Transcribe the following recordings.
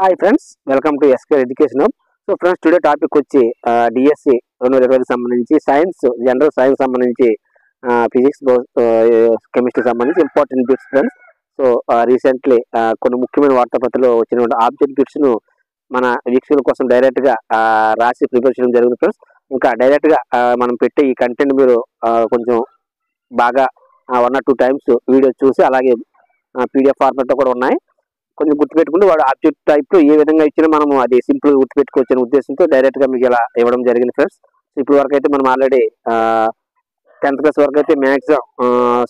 Hi friends, welcome to SK education hub. So friends, today topic వచ్చి DSC 2020కి సంబంధించి science, general science సంబంధించి physics, chemistry సంబంధించి important bits friends. So recently కొన్ని ముఖ్యమైన వార్తాపత్రికలో వచ్చినటువంటి ఆబ్జెక్ట్ బిట్స్ను మన వీక్షకుల కోసం డైరెక్ట్గా రాసి ప్రిపేర్ చేయడం జరిగింది ఫ్రెండ్స్. ఇంకా డైరెక్ట్గా మనం పెట్టే ఈ కంటెంట్ మీరు కొంచెం బాగా 1 or 2 times వీడియో చూసి అలాగే పీడిఎఫ్ ఫార్మాట్లో కూడా ఉన్నాయి. కొంచెం గుర్తుపెట్టుకుంటే వాడు ఆబ్జెక్ట్ టైప్లో ఏ విధంగా ఇచ్చినా మనం అది సింపుల్ గుర్తుపెట్టుకోవచ్చు అనే ఉద్దేశంతో డైరెక్ట్గా మీకు ఇలా ఇవ్వడం జరిగింది ఫ్రెండ్స్. ఇప్పుడు వరకు అయితే మనం ఆల్రెడీ 10th క్లాస్ వరకు అయితే మ్యాక్సిమం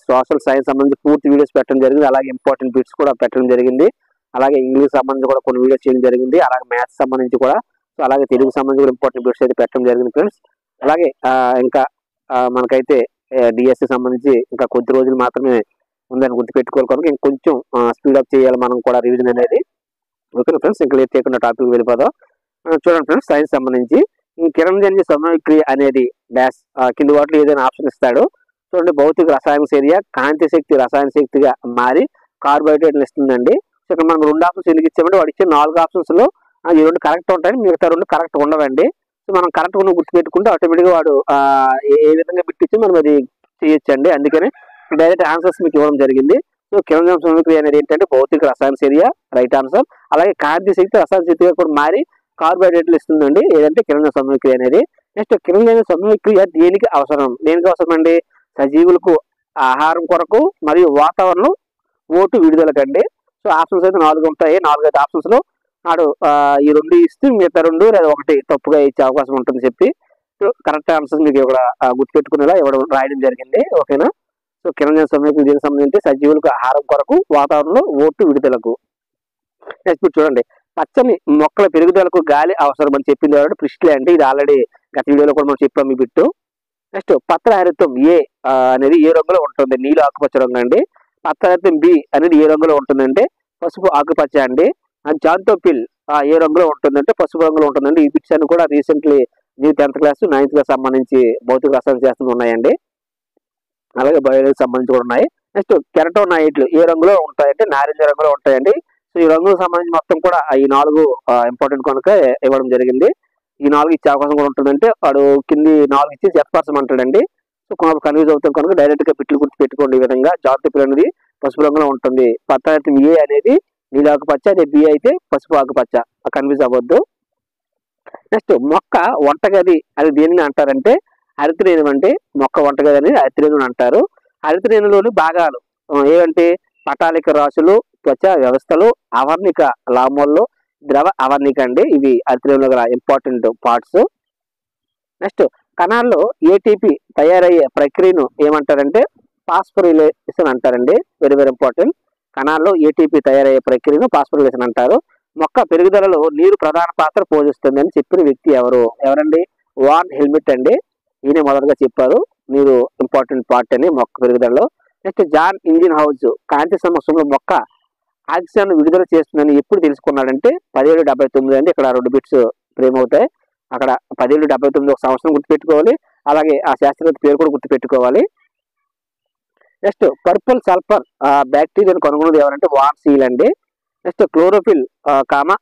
సోషల్ సైన్స్ సంబంధించి పూర్తి వీడియోస్ పెట్టడం జరిగింది. అలాగే ఇంపార్టెంట్ బిట్స్ కూడా పెట్టడం జరిగింది. అలాగే ఇంగ్లీష్ సంబంధించి కూడా కొన్ని వీడియోస్ చేయడం జరిగింది. అలాగే మ్యాథ్స్ సంబంధించి కూడా, సో అలాగే తెలుగు సంబంధించి కూడా ఇంపార్టెంట్ బిట్స్ అయితే పెట్టడం జరిగింది ఫ్రెండ్స్. అలాగే ఇంకా మనకైతే డిఎస్సి సంబంధించి ఇంకా కొద్ది రోజులు మాత్రమే ఉందని గుర్తుపెట్టుకోవాలి కనుక ఇంకొంచెం స్పీడప్ చేయాలి మనం కూడా రివిజన్ అనేది. ఓకే ఫ్రెండ్స్, ఇంకా లేట్ చేయకుండా టాపిక్ వెళ్ళిపోదాం. చూడండి ఫ్రెండ్స్, సైన్స్ సంబంధించి ఈ కిరణజన్య సమవిక్రియ అనేది డాష్ కింది వాటిలో ఏదైనా ఆప్షన్ ఇస్తాడు. చూడండి, భౌతిక రసాయన చర్య కాంతి శక్తి రసాయన శక్తిగా మారి కార్బోహైడ్రేట్లు ఇస్తుందండి. సో ఇక్కడ మనం 2 ఆప్షన్స్ ఎందుకు ఇచ్చామంటే వాడు ఇచ్చే 4 ఆప్షన్స్లో ఈ 2 కరెక్ట్ ఉంటాయి, మిగతా 2 కరెక్ట్ ఉండవండి. సో మనం కరెక్ట్ ఉన్న గుర్తుపెట్టుకుంటే ఆటోమేటిక్గా వాడు ఏ విధంగా బిట్టించి మనం అది చేయొచ్చండి. అందుకని డైరెక్ట్ ఆన్సర్స్ మీకు ఇవ్వడం జరిగింది. సో కిరణజన్య సమవిక్రియ అనేది ఏంటంటే భౌతిక రసాయన చర్య, రైట్ ఆన్సర్. అలాగే కాంతి శక్తి రసాయన శక్తిగా కూడా మారి కార్బోహైడ్రేట్లు ఇస్తుందండి, ఏదంటే కిరణజన్య సమవిక్రియ అనేది. నెక్స్ట్, కిరణజన్య సమవిక్రియ దేనికి అవసరం అండి? సజీవులకు ఆహారం కొరకు మరియు వాతావరణం ఓటు విడుదలకండి. సో ఆప్షన్స్ అయితే 4 ఉంటాయి. 4 ఆప్షన్స్లో నాడు ఈ 2 ఇస్తే మిగతా 2 లేదా 1 తప్పుగా ఇచ్చే అవకాశం ఉంటుంది చెప్పి కరెక్ట్ ఆన్సర్స్ మీకు ఇక్కడ గుర్తుపెట్టుకునేలా రాయడం జరిగింది. ఓకేనా? సో కిరణజన్య సమవిక్రియ దీనికి సంబంధించి సజీవులకు ఆహారం కొరకు వాతావరణంలో ఓటు విడుదలకు. నెక్స్ట్ చూడండి, పచ్చని మొక్కల పెరుగుదలకు గాలి అవసరం అని చెప్పింది ఎవరంటే ప్రిస్ట్లే అండి. ఇది ఆల్రెడీ గత వీడియోలో కూడా మనం చెప్పాము ఈ బిట్టు. నెక్స్ట్, పత్రహరితం ఏ అనేది ఏ రంగులో ఉంటుంది? నీలి ఆకుపచ్చ రంగు అండి. పత్రహరితం బి అనేది ఏ రంగులో ఉంటుందంటే పసుపు ఆకుపచ్చ అండి. జాంతోపిల్ ఏ రంగులో ఉంటుందంటే పసుపు రంగులో ఉంటుందండి. ఈ బిట్స్ అన్ని కూడా recently 10th class 9th class సంబంధించి భౌతిక రసాయన శాస్త్రం ఉన్నాయండి. అలాగే బయాలజీ సంబంధించి కూడా ఉన్నాయి. నెక్స్ట్, కెరటోనైట్లు ఏ రంగులో ఉంటాయంటే నారింజ రంగులో ఉంటాయండి. సో ఈ రంగులకు సంబంధించి మొత్తం కూడా ఈ 4 ఇంపార్టెంట్ కనుక ఇవ్వడం జరిగింది. ఈ 4 ఇచ్చే అవకాశం కూడా ఉంటుందంటే వాడు కింది 4 ఇచ్చి చెప్పాల్సమంటాడండి. సో కొంచెం కన్ఫ్యూజ్ అవుతాం కనుక డైరెక్ట్గా బిట్లు గుర్తు పెట్టుకోండి. ఈ విధంగా జాంతోపిల్ అనేది పసుపు రంగులో ఉంటుంది. పత్రహరితం ఏ అనేది నీలి ఆకుపచ్చ, అదే బి అయితే పసుపు ఆకుపచ్చ. కన్ఫ్యూజ్ అవ్వద్దు. నెక్స్ట్, మొక్క వంటగది అది దేనిని అంటారంటే హరితరేణువు అంటే మొక్క వంటగది అనేది హరితరేణువు అంటారు. హరితరేణులోని భాగాలు ఏవంటే పటాలిక రాశులు, త్వచ వ్యవస్థలు, అవర్ణిక లామోల్లో, ద్రవ అవర్ణిక అండి. ఇవి హరితరేణులో గల ఇంపార్టెంట్ పార్ట్స్. నెక్స్ట్, కణాల్లో ఏటీపీ తయారయ్యే ప్రక్రియను ఏమంటారంటే ఫాస్ఫోరిలేషన్ అంటారండి. Very very important. కణాల్లో ఏటీపీ తయారయ్యే ప్రక్రియను ఫాస్ఫోరిలేషన్ అంటారు. మొక్క పెరుగుదలలో నీరు ప్రధాన పాత్ర పోషిస్తుంది అని చెప్పిన వ్యక్తి ఎవరండి? వాన్ హెల్మెట్ అండి. ఈయన మొదటగా చెప్పారు నీరు ఇంపార్టెంట్ పార్ట్ అని మొక్క పెరుగుదలలో. నెక్స్ట్, జాన్ ఇంజిన్ హౌస్ కాంతి సమక్షంలో మొక్క ఆక్సిజన్ విడుదల చేస్తుందని ఎప్పుడు తెలుసుకున్నాడంటే 1779 అండి. ఇక్కడ 2 బిట్స్ ఫ్రేమ్ అవుతాయి. అక్కడ 1779 ఒక సంవత్సరం గుర్తుపెట్టుకోవాలి. అలాగే ఆ శాస్త్రవేత్త పేరు కూడా గుర్తుపెట్టుకోవాలి. నెక్స్ట్, పర్పుల్ సల్ఫర్ బ్యాక్టీరియాను కనుగొన్నది ఎవరంటే వాన్ సీల్ అండి. నెక్స్ట్, క్లోరోఫిల్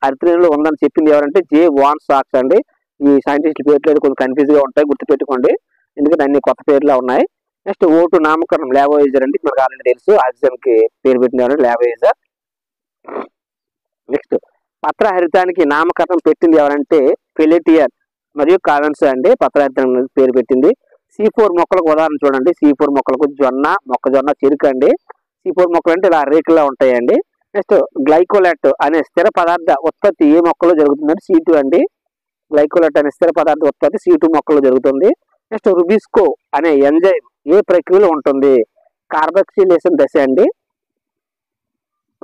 హరితరేణులో ఉందని చెప్పింది ఎవరంటే జే వాన్ సాక్స్ అండి. ఈ సైంటిస్ట్ పేర్లు కొంచెం కన్ఫ్యూజ్గా ఉంటాయి, గుర్తుపెట్టుకోండి, ఎందుకంటే అన్ని కొత్త పేర్లు ఉన్నాయి. నెక్స్ట్, ఓటు నామకరణం లావోయిజర్ అండి. మనకు ఆల్రెడీ తెలుసు, ఆక్సిజన్కి పేరు పెట్టింది ఎవరంటే లావోయిజర్. నెక్స్ట్, పత్రహరితానికి నామకరణం పెట్టింది ఎవరంటే పెలెటియర్ మరియు కాలన్స్ అండి. పత్రహరితానికి పేరు పెట్టింది. C4 మొక్కలకు ఉదాహరణ చూడండి. C4 మొక్కలకు మొక్కజొన్న, చెరుకు అండి. C4 మొక్కలు అంటే ఇలా రేకులా ఉంటాయండి. నెక్స్ట్, గ్లైకోలైట్ అనే స్థిర పదార్థ ఉత్పత్తి ఏ మొక్కలో జరుగుతుందంటే C2 అండి. గ్లైకోలైట్ అనే స్థిర పదార్థ ఉత్పత్తి C2 మొక్కలో జరుగుతుంది. నెక్స్ట్, రుబిస్కో అనే ఎంజైమ్ ఏ ప్రక్రియలో ఉంటుంది? కార్బాక్సిలేషన్ దశ అండి.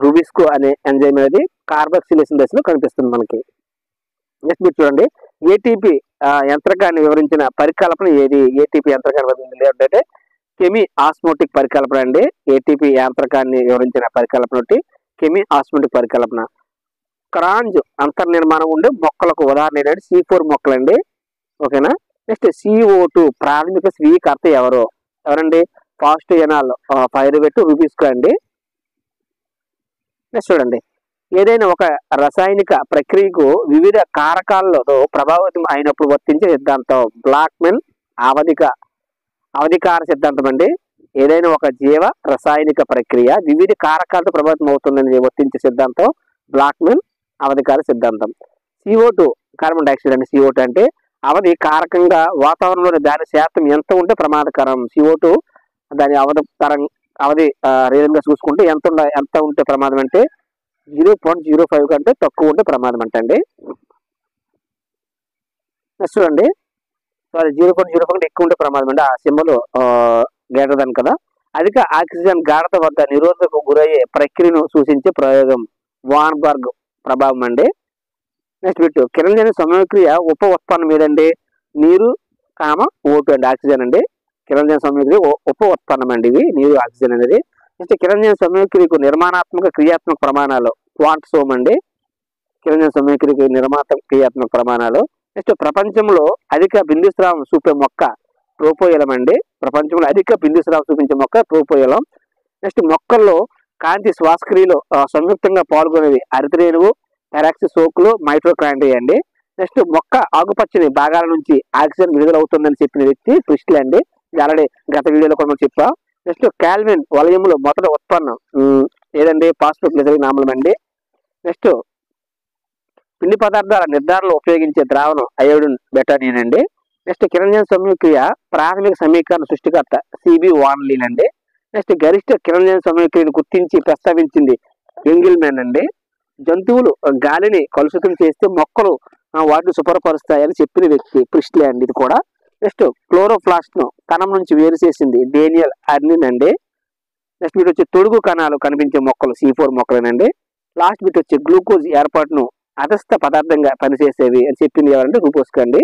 రుబిస్కో అనే ఎంజైమ్ అనేది కార్బాక్సిలేషన్ దశలో కనిపిస్తుంది మనకి. నెక్స్ట్ మీరు చూడండి, ఏటీపీ యంత్రకాన్ని వివరించిన పరికల్పన ఏది? ఏటీపీ యంత్రకాన్ని వివరించింది ఏంటంటే కెమి ఆస్మోటిక్ పరికల్పన అండి. ఏటీపీ యంత్రకాన్ని వివరించిన పరికల్పన కెమి ఆస్మోటిక్ పరికల్పన. క్రాంజ్ అంతర్నిర్మాణం ఉండే మొక్కలకు ఉదాహరణ ఏంటంటే C4 మొక్కలండి. ఓకేనా? నెక్స్ట్, CO2 ప్రాథమిక స్వీకర్త ఎవరండి? ఫాస్ఫోయనాల్ పైరువేట్ రుబిస్కో అండి. నెక్స్ట్ చూడండి, ఏదైనా ఒక రసాయనిక ప్రక్రియకు వివిధ కారకాలతో ప్రభావితం అయినప్పుడు వర్తించే సిద్ధాంతం బ్లాక్మెన్ అవధికార సిద్ధాంతం అండి. ఏదైనా ఒక జీవ రసాయనిక ప్రక్రియ వివిధ కారకాలతో ప్రభావితం అవుతుందని వర్తించే సిద్ధాంతం బ్లాక్మెన్ అవధికార సిద్ధాంతం. CO2 కార్బన్ డైఆక్సైడ్ అండి. CO2 అంటే అవధి కారకంగా వాతావరణంలో దాని శాతం ఎంత ఉంటే ప్రమాదకరం. CO2 దాని అవధి రీజన్గా చూసుకుంటే ఎంత ఉంటే ప్రమాదం అంటే 0.05 కంటే తక్కువ ఉంటే ప్రమాదం అంటండి. నెక్స్ట్ చూడండి, సారీ 0.05 కంటే ఎక్కువ ఉంటే ప్రమాదం అండి. ఆ సింబల్ గ్రేటర్ దాన్ కదా. అధిక ఆక్సిజన్ గాఢత వద్ద నిరోధకు గురయ్యే ప్రక్రియను సూచించే ప్రయోగం వాన్బర్గ్ ప్రభావం అండి. నెక్స్ట్ బిట్ కిరణజన్య సమయక్రియ ఉప ఉత్పన్నం ఏదండి? నీరు O2 అండి, ఆక్సిజన్ అండి. కిరణజన్య సమయక్రియ ఉప ఉత్పన్నం అండి ఇవి, నీరు ఆక్సిజన్ అనేది. నెక్స్ట్ కిరణజన్య సమయక్రియకు నిర్మాణాత్మక క్రియాత్మక ప్రమాణాలు క్వాంటోమ్ అండి. కిరణజన్య సమయక్రియకు క్రియాత్మక ప్రమాణాలు. నెక్స్ట్ ప్రపంచంలో అధిక బిందుస్రావం చూపే మొక్క ట్రోపోయిలం అండి. ప్రపంచంలో అధిక బిందుస్రావం చూపించే మొక్క ట్రోపోయిలం. నెక్స్ట్ మొక్కల్లో కాంతి శ్వాసక్రియలో సంయుక్తంగా పాల్గొనేవి అరిత్రేణువు, పెరాక్సిస్ సోకులు, మైటోకాండ్రియా అండి. నెక్స్ట్ మొక్క ఆకుపచ్చని భాగాల నుంచి ఆక్సిజన్ విడుదలవుతుందని చెప్పిన వ్యక్తి ప్రిస్ట్లే అండి. ఆల్రెడీ గత వీడియోలో కూడా మనం చెప్పాం. నెక్స్ట్ కాల్విన్ వలయంలో మొదట ఉత్పన్నం ఏదండి? ఫాస్ఫోగ్లిసరిన్ ఆమ్లం అండి. నెక్స్ట్ పిండి పదార్థాల నిర్ధారణలో ఉపయోగించే ద్రావణం అయోడిన్ బెటాడిన్ అండి. నెక్స్ట్ కిరణజన్య సమయక్రియ ప్రాథమిక సమీకరణ సృష్టికర్త CB వాన్లీన్ అండి. నెక్స్ట్ గరిష్ట కిరణజన్య సమయక్రియను గుర్తించి ప్రస్తావించింది ఎంగిల్మెన్ అండి. జంతువులు గాలిని కలుషితం చేస్తే మొక్కలు వాటిని శుభ్రపరుస్తాయని చెప్పిన వ్యక్తి ప్రిస్ట్లే అండి ఇది కూడా. నెక్స్ట్ క్లోరోప్లాస్ట్ ను కణం నుంచి వేరు చేసింది డేనియల్ అర్నిన్ అండి. నెక్స్ట్ బిట్ వచ్చి తొడుగు కణాలు కనిపించే మొక్కలు C4 మొక్కలేనండి. లాస్ట్ బిట్ వచ్చి గ్లూకోజ్ ఏర్పాటును అదస్థ పదార్థంగా పనిచేసేవి అని చెప్పింది ఎవరంటే రూపోస్క్ అండి.